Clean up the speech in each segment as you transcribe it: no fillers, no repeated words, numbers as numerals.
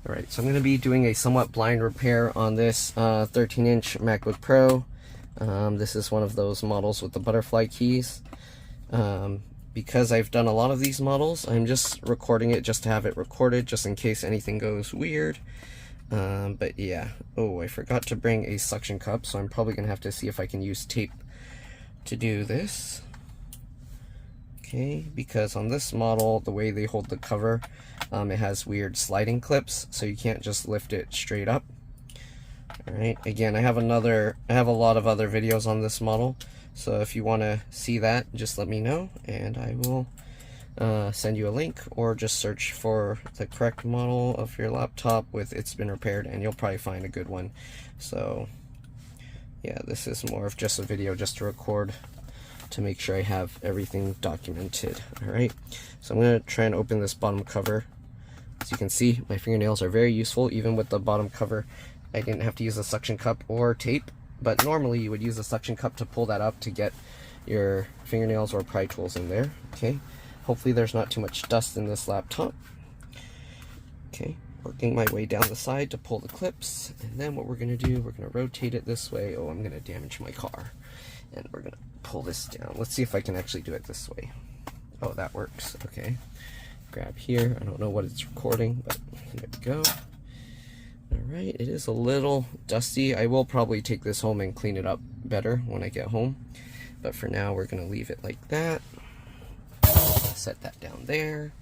Alright, so I'm going to be doing a somewhat blind repair on this 13-inch MacBook Pro. This is one of those models with the butterfly keys. Because I've done a lot of these models, I'm just recording it just to have it recorded, just in case anything goes weird. But yeah. Oh, I forgot to bring a suction cup, so I'm probably going to have to see if I can use tape to do this. Okay, because on this model, the way they hold the cover, it has weird sliding clips, so you can't just lift it straight up. Alright, again, I have a lot of other videos on this model, so if you want to see that, just let me know, and I will send you a link, or just search for the correct model of your laptop with It's Been Repaired, and you'll probably find a good one. So, yeah, this is more of just a video just to record, to make sure I have everything documented. Alright, so I'm going to try and open this bottom cover. As you can see, my fingernails are very useful. Even with the bottom cover, I didn't have to use a suction cup or tape, but normally you would use a suction cup to pull that up to get your fingernails or pry tools in there. Okay, hopefully there's not too much dust in this laptop. Okay, working my way down the side to pull the clips, and then what we're going to do, we're going to rotate it this way. Oh, I'm going to damage my car. And we're going to pull this down. Let's see if I can actually do it this way. Oh, that works. Okay. Grab here. I don't know what it's recording, but there we go. Alright, it is a little dusty. I will probably take this home and clean it up better when I get home. But for now, we're going to leave it like that. Set that down there.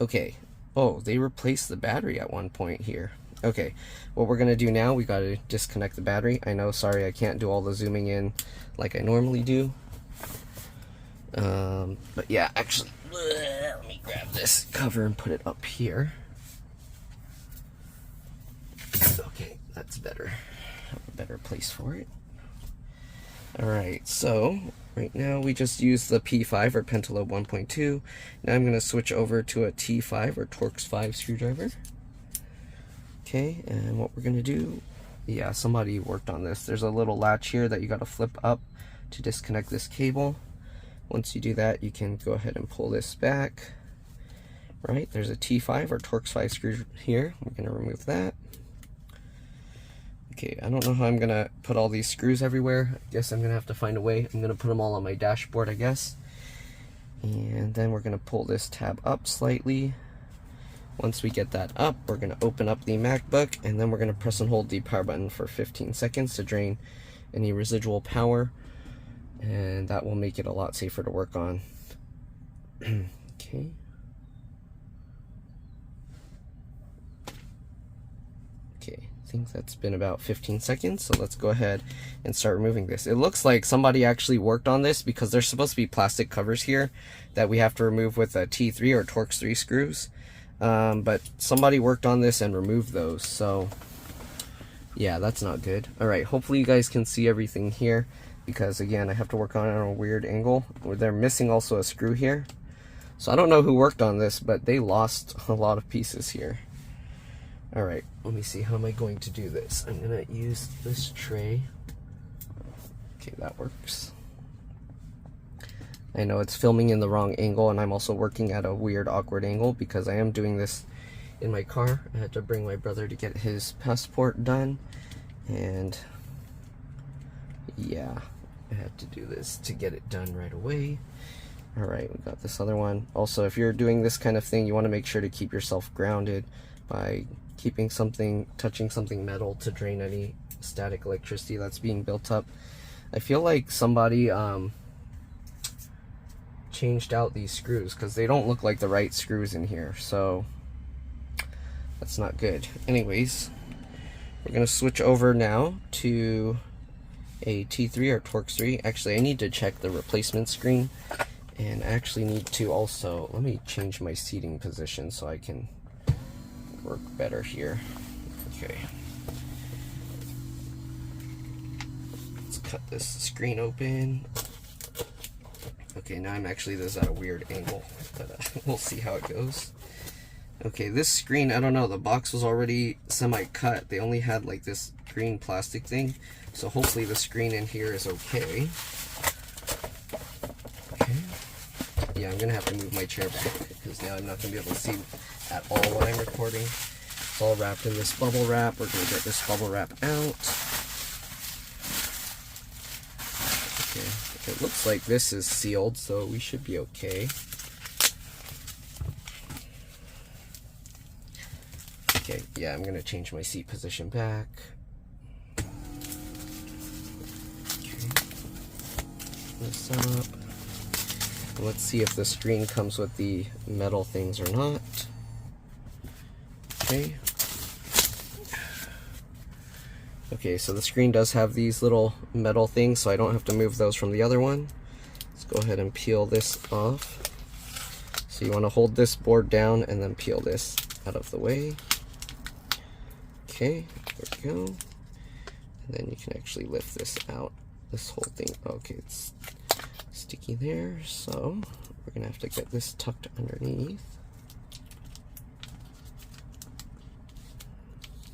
Okay. Oh, they replaced the battery at one point here. Okay, what we're going to do now, we got to disconnect the battery. I know, sorry, I can't do all the zooming in like I normally do. But yeah, actually, let me grab this cover and put it up here. Okay, that's better. Have a better place for it. Alright, so right now we just use the P5 or Pentalobe 1.2. Now I'm going to switch over to a T5 or Torx 5 screwdriver. Okay, and what we're going to do, yeah, somebody worked on this. There's a little latch here that you got to flip up to disconnect this cable. Once you do that, you can go ahead and pull this back. Right, there's a T5 or Torx 5 screw here. We're going to remove that. Okay, I don't know how I'm going to put all these screws everywhere. I guess I'm going to have to find a way. I'm going to put them all on my dashboard, I guess. And then we're going to pull this tab up slightly. Once we get that up, we're going to open up the MacBook, and then we're going to press and hold the power button for 15 seconds to drain any residual power, and that will make it a lot safer to work on. Okay. Okay, I think that's been about 15 seconds, so let's go ahead and start removing this. It looks like somebody actually worked on this, because there's supposed to be plastic covers here that we have to remove with a T3 or Torx 3 screws. But somebody worked on this and removed those, so yeah, that's not good. Alright, hopefully you guys can see everything here, because again, I have to work on it on a weird angle. They're missing also a screw here, so I don't know who worked on this, but they lost a lot of pieces here. Alright, let me see, how am I going to do this? I'm gonna use this tray. Okay, that works. I know it's filming in the wrong angle, and I'm also working at a weird, awkward angle because I am doing this in my car. I had to bring my brother to get his passport done, and yeah, I had to do this to get it done right away. Alright, we got this other one. Also, if you're doing this kind of thing, you want to make sure to keep yourself grounded by keeping something, touching something metal to drain any static electricity that's being built up. I feel like somebody, changed out these screws, because they don't look like the right screws in here, so that's not good. Anyways, we're going to switch over now to a T3 or Torx 3. Actually, I need to check the replacement screen, and I actually need to also, let me change my seating position so I can work better here. Okay, let's cut this screen open. Okay, now I'm actually, this is at a weird angle, but we'll see how it goes. Okay, this screen, I don't know, the box was already semi-cut. They only had like this green plastic thing, so hopefully the screen in here is okay. Okay. Yeah, I'm gonna have to move my chair back because now I'm not gonna be able to see at all what I'm recording. It's all wrapped in this bubble wrap. We're going to get this bubble wrap out. Okay, it looks like this is sealed, so we should be okay. Okay, yeah, I'm going to change my seat position back. Okay, this up. Let's see if the screen comes with the metal things or not. Okay. Okay, so the screen does have these little metal things, so I don't have to move those from the other one. Let's go ahead and peel this off. So you want to hold this board down and then peel this out of the way. Okay, there we go. And then you can actually lift this out, this whole thing. Okay, it's sticky there, so we're gonna have to get this tucked underneath.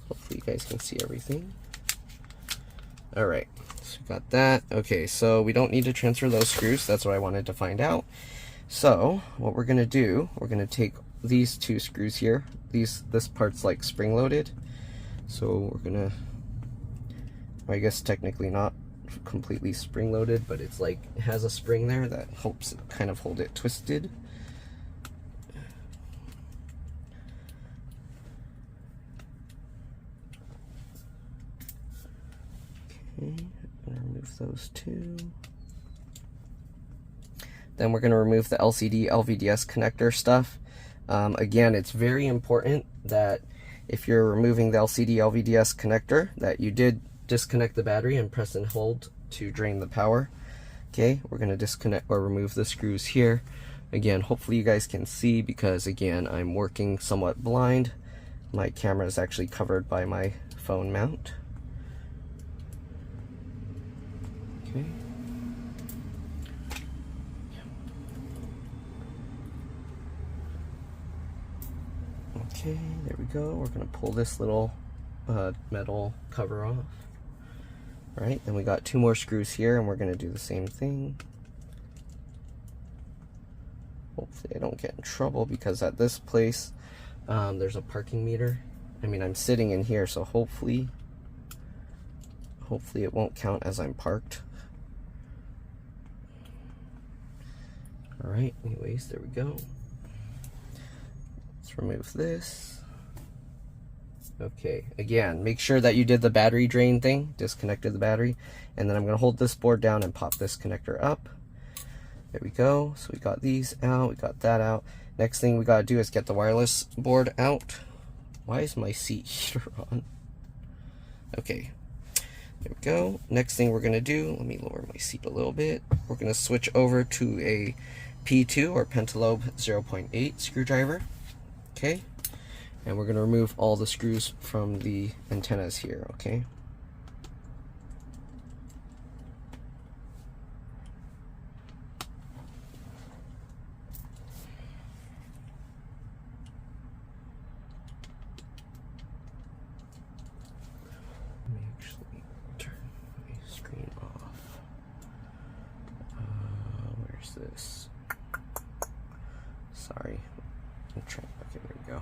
Hopefully you guys can see everything. All right, so we got that. Okay, so we don't need to transfer those screws. That's what I wanted to find out. So what we're gonna do, we're gonna take these two screws here. This part's like spring loaded. So we're gonna, I guess technically not completely spring loaded, but it's like, it has a spring there that helps kind of hold it twisted. Okay, I'm gonna remove those two. Then we're gonna remove the LCD LVDS connector stuff. Again, it's very important that if you're removing the LCD LVDS connector, that you did disconnect the battery and press and hold to drain the power. Okay, we're gonna disconnect or remove the screws here. Again, hopefully you guys can see, because again, I'm working somewhat blind. My camera is actually covered by my phone mount. Okay. Okay, there we go. We're gonna pull this little metal cover off. All right, then we got two more screws here, and we're gonna do the same thing. Hopefully I don't get in trouble, because at this place there's a parking meter. I mean, I'm sitting in here, so hopefully it won't count as I'm parked. All right, anyways, there we go. Let's remove this. Okay, again, make sure that you did the battery drain thing, disconnected the battery, and then I'm gonna hold this board down and pop this connector up. There we go. So we got these out, we got that out. Next thing we gotta do is get the wireless board out. Why is my seat heater on? Okay, there we go. Next thing we're gonna do, let me lower my seat a little bit. We're gonna switch over to a P2 or Pentalobe 0.8 screwdriver. Okay, and we're gonna remove all the screws from the antennas here, okay? Let me actually turn my screen off. Where's this? Sorry, I'm trying. Okay, there we go.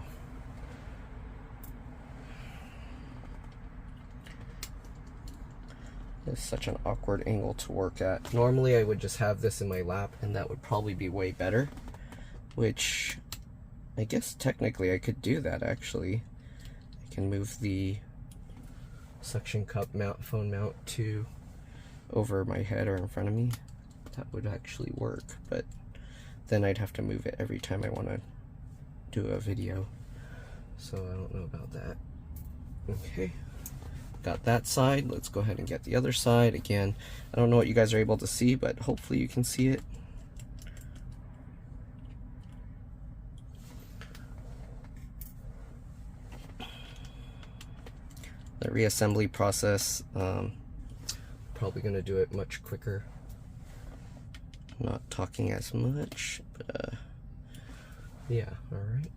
It's such an awkward angle to work at. Normally I would just have this in my lap, and that would probably be way better, which I guess technically I could do that actually. I can move the suction cup mount, phone mount to over my head or in front of me. That would actually work, but then I'd have to move it every time I want to do a video, so I don't know about that. Okay, got that side. Let's go ahead and get the other side. Again, I don't know what you guys are able to see, but hopefully you can see it. The reassembly process, probably going to do it much quicker. Not talking as much, but yeah, all right.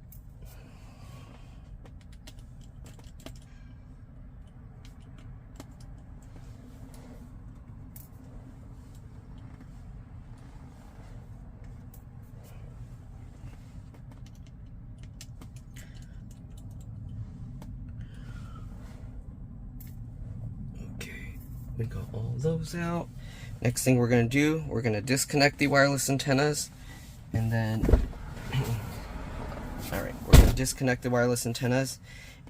we got all those out. Next thing we're going to do, we're going to disconnect the wireless antennas, and then alright, we're going to disconnect the wireless antennas,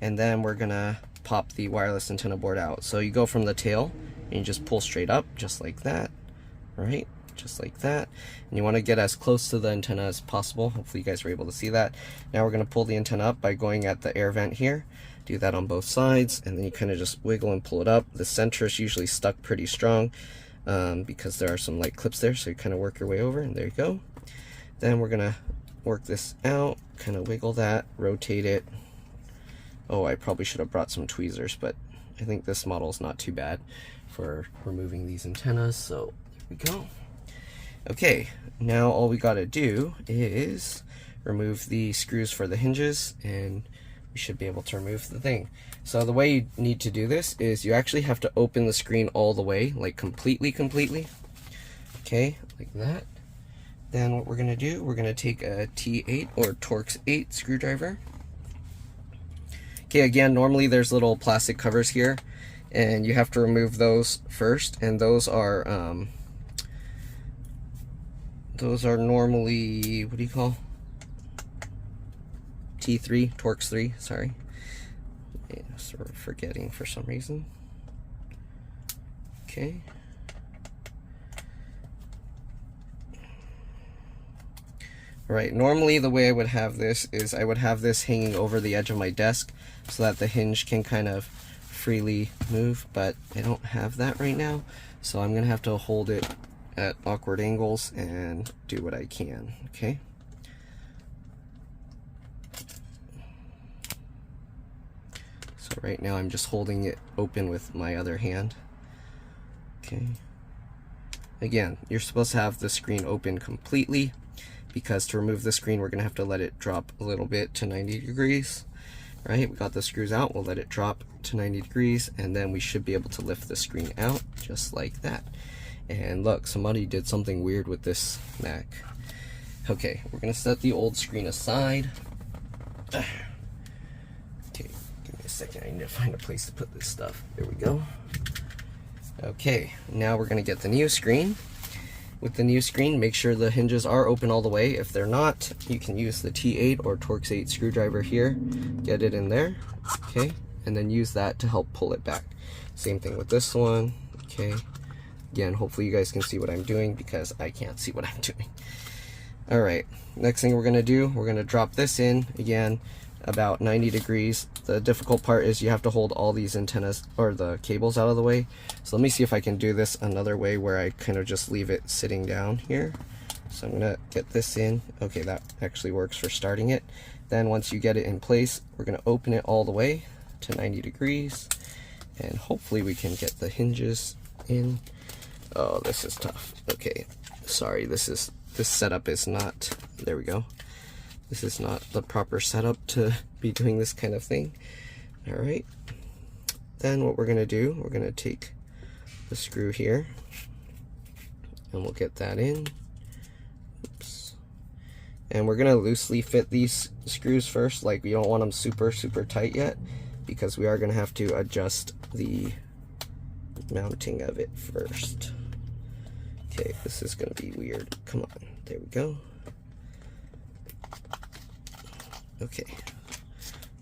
and then we're going to pop the wireless antenna board out. So you go from the tail and you just pull straight up just like that, right? Just like that. And you want to get as close to the antenna as possible. Hopefully you guys were able to see that. Now we're going to pull the antenna up by going at the air vent here. Do that on both sides, and then you kind of just wiggle and pull it up. The center is usually stuck pretty strong because there are some light clips there, so you kind of work your way over, and there you go. Then we're going to work this out, kind of wiggle that, rotate it. Oh, I probably should have brought some tweezers, but I think this model is not too bad for removing these antennas, so there we go. Okay, now all we got to do is remove the screws for the hinges, and we should be able to remove the thing. So the way you need to do this is you actually have to open the screen all the way, like completely. Okay, like that. Then what we're going to do, we're going to take a T8 or Torx 8 screwdriver. Okay, again, normally there's little plastic covers here, and you have to remove those first, and those are normally, what do you call? T3, Torx 3, sorry. Yeah, sort of forgetting for some reason. Okay. Right, normally the way I would have this is I would have this hanging over the edge of my desk so that the hinge can kind of freely move, but I don't have that right now, so I'm gonna have to hold it at awkward angles and do what I can, okay? So right now I'm just holding it open with my other hand, okay? Again, you're supposed to have the screen open completely, because to remove the screen we're gonna have to let it drop a little bit to 90 degrees. Right, we got the screws out, we'll let it drop to 90 degrees, and then we should be able to lift the screen out just like that. And look, somebody did something weird with this Mac. Okay, we're gonna set the old screen aside. Okay, give me a second, I need to find a place to put this stuff. There we go. Okay, now we're gonna get the new screen. With the new screen, make sure the hinges are open all the way. If they're not, you can use the T8 or Torx 8 screwdriver here. Get it in there, okay? And then use that to help pull it back. Same thing with this one, okay? Again, hopefully you guys can see what I'm doing because I can't see what I'm doing. All right, next thing we're gonna do, we're gonna drop this in, again, about 90 degrees. The difficult part is you have to hold all these antennas or the cables out of the way. So let me see if I can do this another way where I kind of just leave it sitting down here. So I'm gonna get this in. Okay, that actually works for starting it. Then once you get it in place, we're gonna open it all the way to 90 degrees, and hopefully we can get the hinges in. Oh, this is tough. Okay, sorry, this setup is not, there we go. This is not the proper setup to be doing this kind of thing. All right. Then what we're gonna do, we're gonna take the screw here and we'll get that in. Oops. And we're gonna loosely fit these screws first. Like, we don't want them super tight yet because we are gonna have to adjust the mounting of it first. Okay, this is gonna be weird. Come on, there we go. Okay,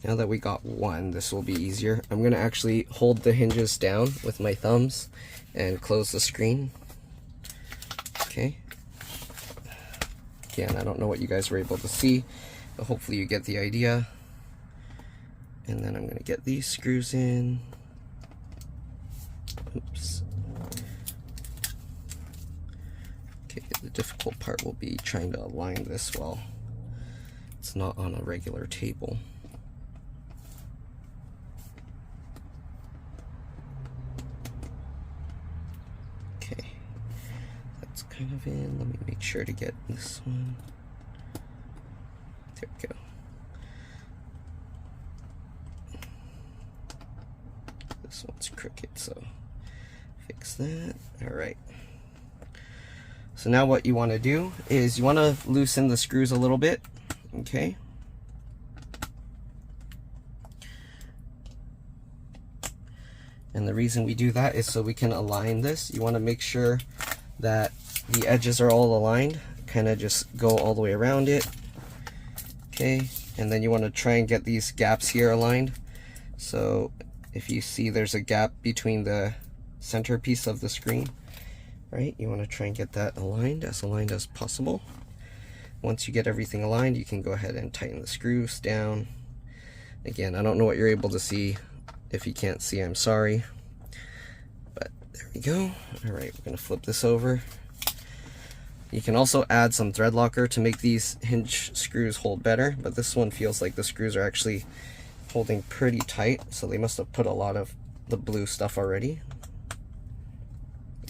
now that we got one, this will be easier. I'm gonna actually hold the hinges down with my thumbs and close the screen. Okay. Again, I don't know what you guys were able to see, but hopefully you get the idea. And then I'm gonna get these screws in. Oops. Okay, the difficult part will be trying to align this well. It's not on a regular table. Okay, that's kind of in. Let me make sure to get this one. There we go. This one's crooked, so fix that. All right. So now what you want to do is you want to loosen the screws a little bit. Okay. And the reason we do that is so we can align this. You want to make sure that the edges are all aligned. Kind of just go all the way around it. Okay, and then you want to try and get these gaps here aligned. So if you see there's a gap between the centerpiece of the screen, right, you want to try and get that aligned as possible. Once you get everything aligned, you can go ahead and tighten the screws down. Again, I don't know what you're able to see. If you can't see, I'm sorry. But there we go. All right, we're going to flip this over. You can also add some thread locker to make these hinge screws hold better, but this one feels like the screws are actually holding pretty tight, so they must have put a lot of the blue stuff already.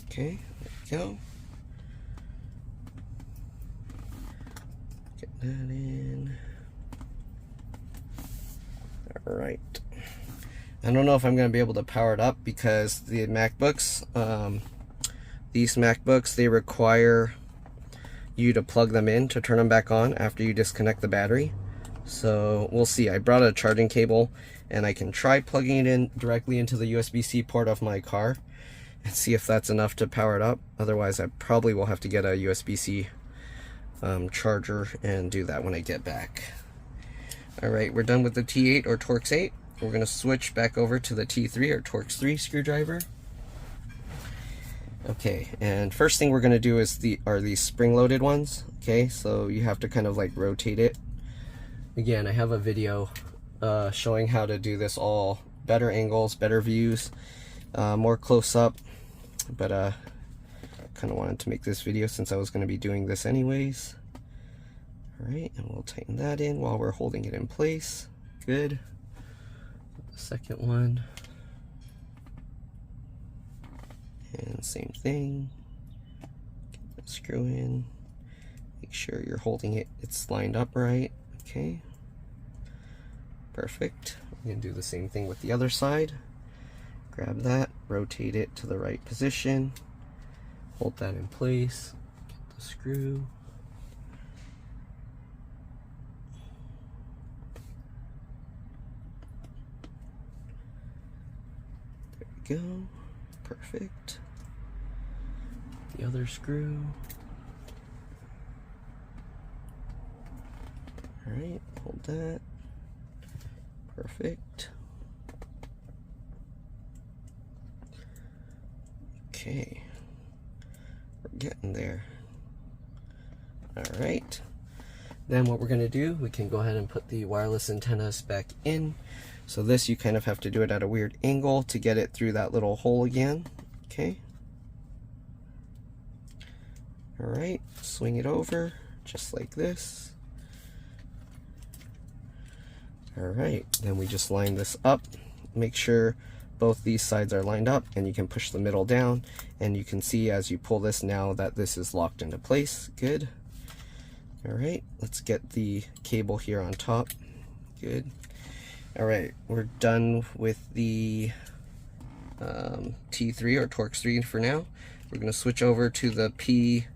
Okay, there we go. Get that in. All right. I don't know if I'm going to be able to power it up because the MacBooks, these MacBooks, they require you to plug them in to turn them back on after you disconnect the battery. So we'll see. I brought a charging cable and I can try plugging it in directly into the USB-C port of my car and see if that's enough to power it up. Otherwise, I probably will have to get a USB-C charger and do that when I get back. All right, we're done with the T8 or Torx 8. We're going to switch back over to the T3 or Torx 3 screwdriver. Okay, and first thing we're going to do is these spring-loaded ones. Okay, so you have to kind of like rotate it. Again, I have a video showing how to do this all better angles, better views, more close-up, but kind of wanted to make this video since I was going to be doing this anyways. All right, and we'll tighten that in while we're holding it in place. Good. The second one. And same thing. Get the screw in. Make sure you're holding it, it's lined up right. Okay. Perfect. We're going to do the same thing with the other side. Grab that, rotate it to the right position. Hold that in place. Get the screw. There we go. Perfect. The other screw. All right, hold that. Perfect. Okay, we're getting there. All right, then what we're going to do, we can go ahead and put the wireless antennas back in. So this, you kind of have to do it at a weird angle to get it through that little hole again. Okay. All right, swing it over just like this. All right, then we just line this up. Make sure both these sides are lined up, and you can push the middle down, and you can see as you pull this now that this is locked into place. Good. All right, let's get the cable here on top. Good. All right, we're done with the T3 or Torx 3 for now. We're going to switch over to the P2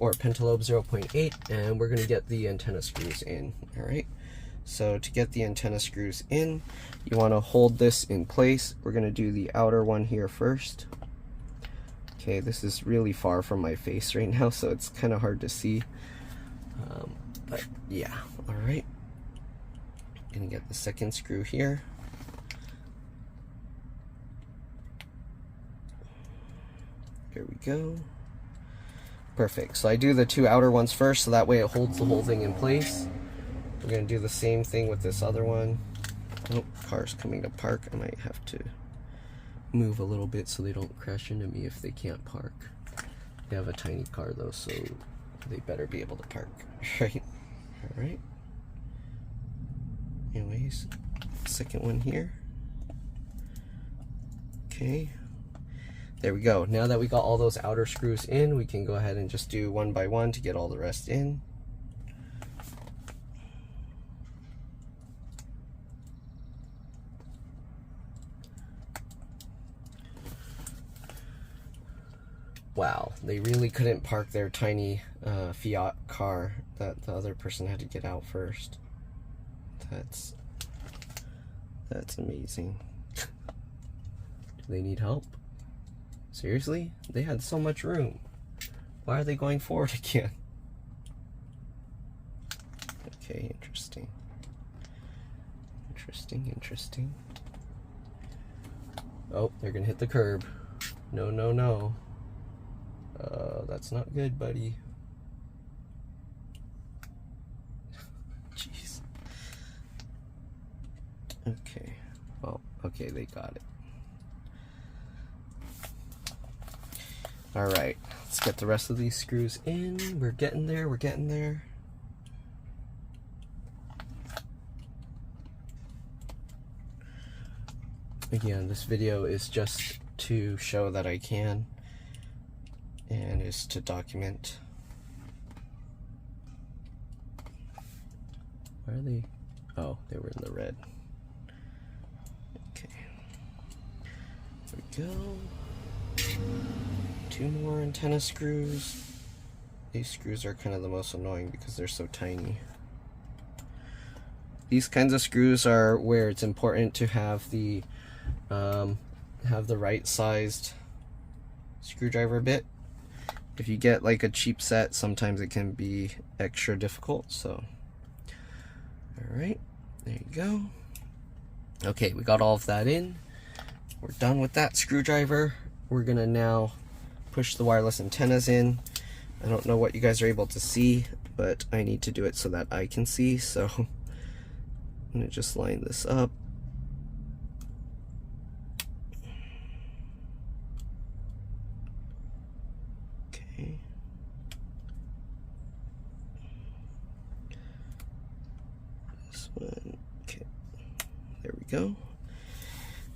or Pentalobe 0.8, and we're going to get the antenna screws in. All right, so to get the antenna screws in, you want to hold this in place. We're going to do the outer one here first. Okay, this is really far from my face right now, so it's kind of hard to see. But yeah, all right. Gonna get the second screw here. There we go. Perfect. So I do the two outer ones first, so that way it holds the whole thing in place. We're gonna do the same thing with this other one. Oh, car's coming to park. I might have to move a little bit so they don't crash into me if they can't park. They have a tiny car though, so they better be able to park. Right? All right. Anyways, second one here. Okay, there we go. Now that we got all those outer screws in, we can go ahead and just do one by one to get all the rest in. Wow, they really couldn't park their tiny Fiat car that the other person had to get out first. That's amazing. Do they need help? Seriously? They had so much room. Why are they going forward again? Okay, interesting. Interesting. Oh, they're gonna hit the curb. No, no, no. That's not good, buddy. Jeez. Okay. Well, okay, they got it. Alright, let's get the rest of these screws in. We're getting there, we're getting there. Again, this video is just to show that I can, and is to document. Where are they? Oh, they were in the red. Okay. There we go. 2 more antenna screws. These screws are kind of the most annoying because they're so tiny. These kinds of screws are where it's important to have the right sized screwdriver bit. If you get like a cheap set, sometimes it can be extra difficult. So, all right, there you go. Okay, we got all of that in. We're done with that screwdriver. We're gonna now push the wireless antennas in. I don't know what you guys are able to see, but I need to do it so that I can see. So I'm gonna just line this up. Okay. This one, okay. There we go.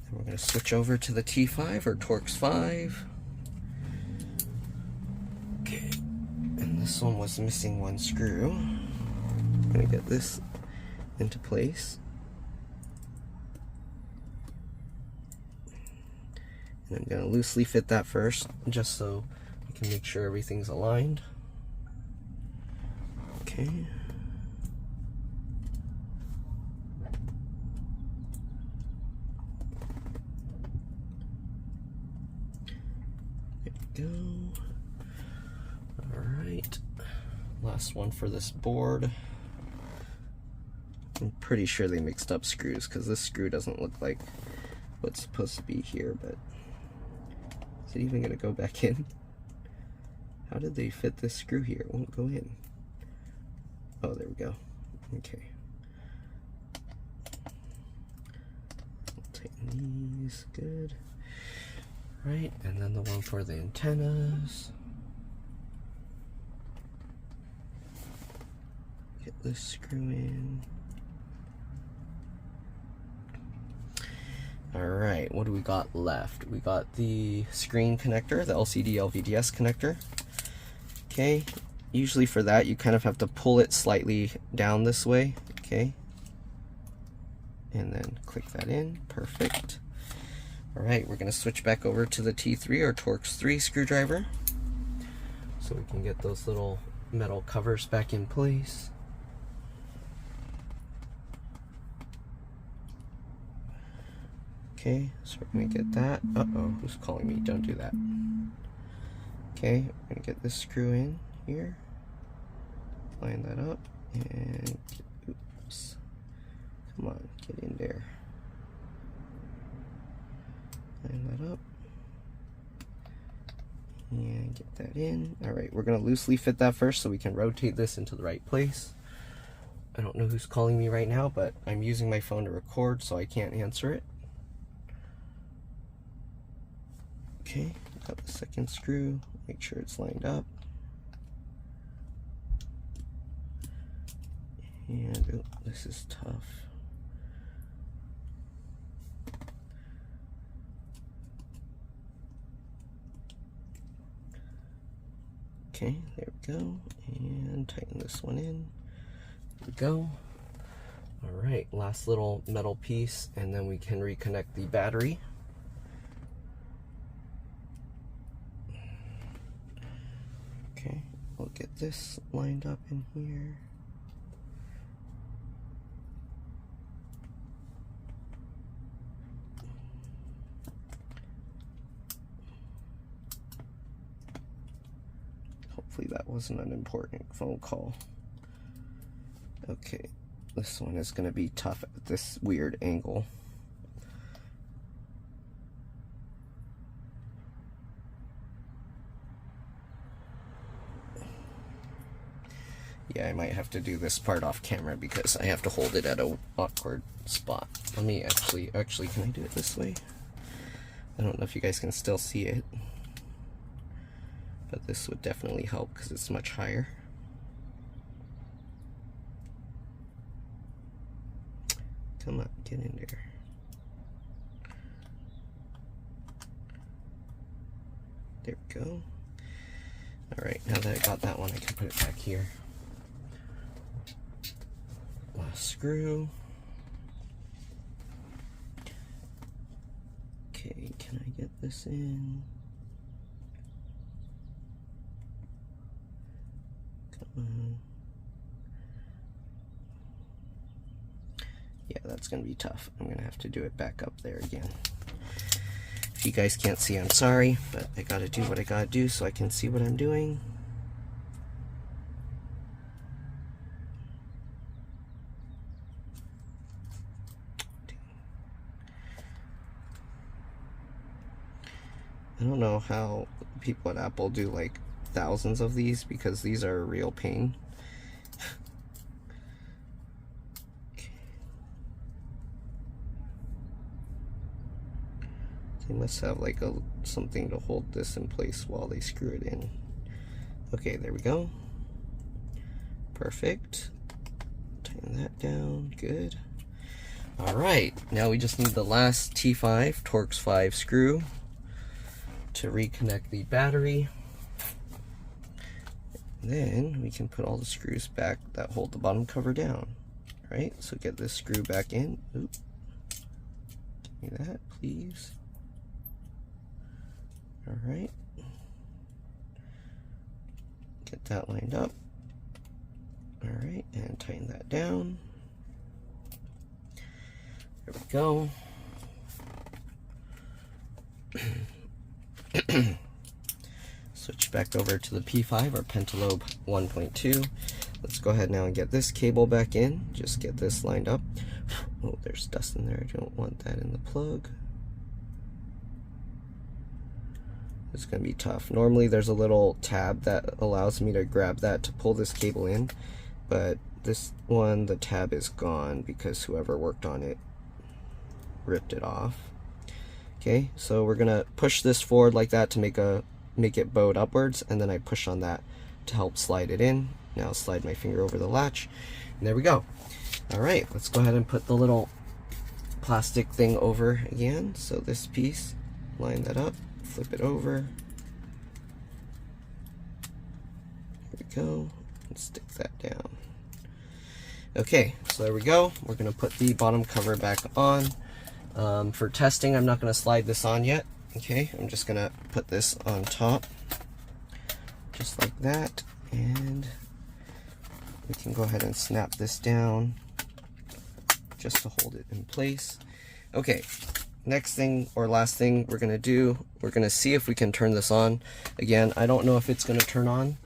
And we're gonna switch over to the T5 or Torx 5. Okay. And this one was missing one screw. I'm gonna get this into place. And I'm gonna loosely fit that first, just so I can make sure everything's aligned. Okay. There we go. Alright. Last one for this board. I'm pretty sure they mixed up screws because this screw doesn't look like what's supposed to be here, but is it even going to go back in? How did they fit this screw here? It won't go in. Oh, there we go. Okay. I'll tighten these. Good. Right, and then the one for the antennas. Get this screw in. Alright, what do we got left? We got the screen connector, the LCD Lvds connector. Okay, usually for that you kind of have to pull it slightly down this way, okay? And then click that in, perfect. Alright, we're going to switch back over to the T3 or Torx 3 screwdriver so we can get those little metal covers back in place. Okay, so we're going to get that. Uh-oh, who's calling me? Don't do that. Okay, we're going to get this screw in here. Line that up and, oops. Come on, get in there. Line that up. And get that in. Alright, we're going to loosely fit that first so we can rotate this into the right place. I don't know who's calling me right now, but I'm using my phone to record, so I can't answer it. Okay, got the second screw, make sure it's lined up. And oh, this is tough. Okay, there we go. And tighten this one in. There we go. Alright, last little metal piece, and then we can reconnect the battery. Okay, we'll get this lined up in here. Hopefully that wasn't an important phone call. Okay, this one is going to be tough at this weird angle. Yeah, I might have to do this part off camera because I have to hold it at an awkward spot. Let me actually, can I do it this way? I don't know if you guys can still see it, but this would definitely help because it's much higher. Come on, get in there. There we go. Alright, now that I got that one, I can put it back here. Last screw. Okay, can I get this in? Come on. Yeah, that's gonna be tough. I'm gonna have to do it back up there again. If you guys can't see, I'm sorry, but I gotta do what I gotta do so I can see what I'm doing. I don't know how people at Apple do like thousands of these because these are a real pain. They must have like something to hold this in place while they screw it in. Okay, there we go. Perfect. Tighten that down. Good. All right, now we just need the last T5 Torx 5 screw to reconnect the battery. Then we can put all the screws back that hold the bottom cover down. All right, so get this screw back in. Oop. Give me that, please. All right. Get that lined up. All right, and tighten that down. There we go. Switch back over to the P5 or Pentalobe 1.2. Let's go ahead now and get this cable back in. Just get this lined up. Oh, there's dust in there. I don't want that in the plug. It's going to be tough. Normally there's a little tab that allows me to grab that to pull this cable in, but this one, the tab is gone because whoever worked on it ripped it off. Okay, so we're gonna push this forward like that to make it bowed upwards, and then I push on that to help slide it in. Now slide my finger over the latch, and there we go. All right, let's go ahead and put the little plastic thing over again. So this piece, line that up, flip it over. There we go, and stick that down. Okay, so there we go. We're gonna put the bottom cover back on. For testing, I'm not going to slide this on yet. Okay, I'm just going to put this on top, just like that, and we can go ahead and snap this down just to hold it in place. Okay, next thing or last thing we're going to do, we're going to see if we can turn this on. Again, I don't know if it's going to turn on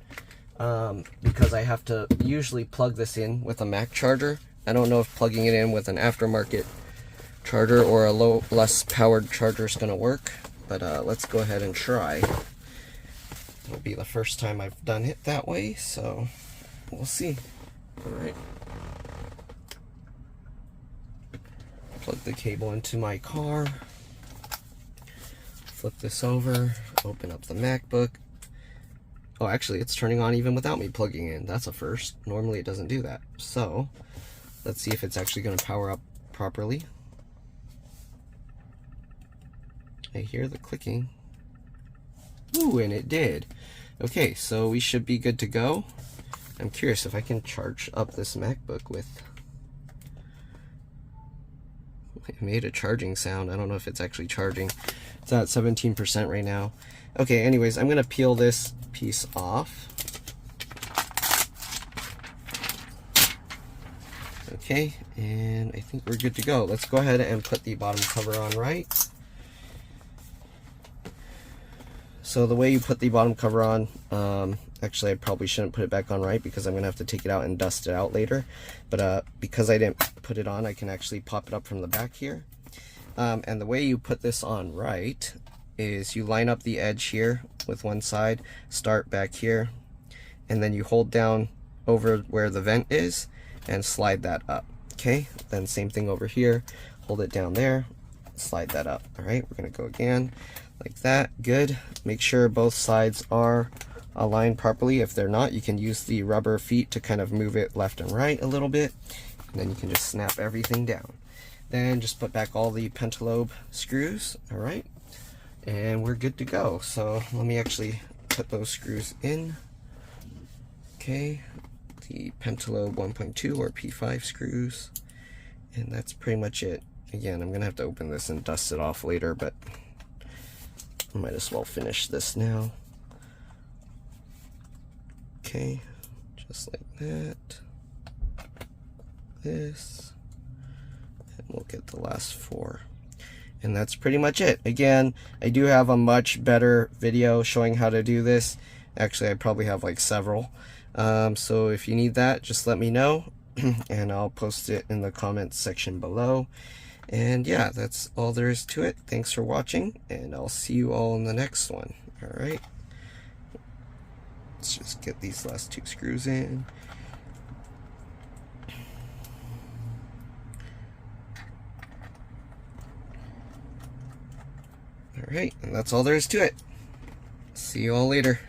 because I have to usually plug this in with a Mac charger. I don't know if plugging it in with an aftermarket charger or a less powered charger is going to work, but let's go ahead and try. It'll be the first time I've done it that way, so we'll see. All right, plug the cable into my car, flip this over, open up the MacBook. Oh, actually it's turning on even without me plugging in. That's a first. Normally it doesn't do that. So let's see if it's actually going to power up properly. I hear the clicking. Ooh, and it did. Okay, so we should be good to go. I'm curious if I can charge up this MacBook with... It made a charging sound. I don't know if it's actually charging. It's at 17% right now. Okay, anyways, I'm gonna peel this piece off. Okay, and I think we're good to go. Let's go ahead and put the bottom cover on right. So the way you put the bottom cover on, Actually, I probably shouldn't put it back on right because I'm gonna have to take it out and dust it out later. But because I didn't put it on, I can actually pop it up from the back here. And the way you put this on right is you line up the edge here with one side, start back here, and then you hold down over where the vent is and slide that up. Okay, then same thing over here, hold it down there, slide that up. All right, we're gonna go again like that. Good. Make sure both sides are aligned properly. If they're not, you can use the rubber feet to kind of move it left and right a little bit, and then you can just snap everything down. Then just put back all the pentalobe screws. All right, and we're good to go. So let me actually put those screws in. Okay, the pentalobe 1.2 or P5 screws, and that's pretty much it. Again, I'm gonna have to open this and dust it off later, but I might as well finish this now. Okay, just like that. This, and we'll get the last 4. And that's pretty much it. Again, I do have a much better video showing how to do this. Actually, I probably have like several. So if you need that, just let me know and I'll post it in the comments section below. And yeah, that's all there is to it. Thanks for watching, and I'll see you all in the next one. All right, let's just get these last 2 screws in. All right, and that's all there is to it. See you all later.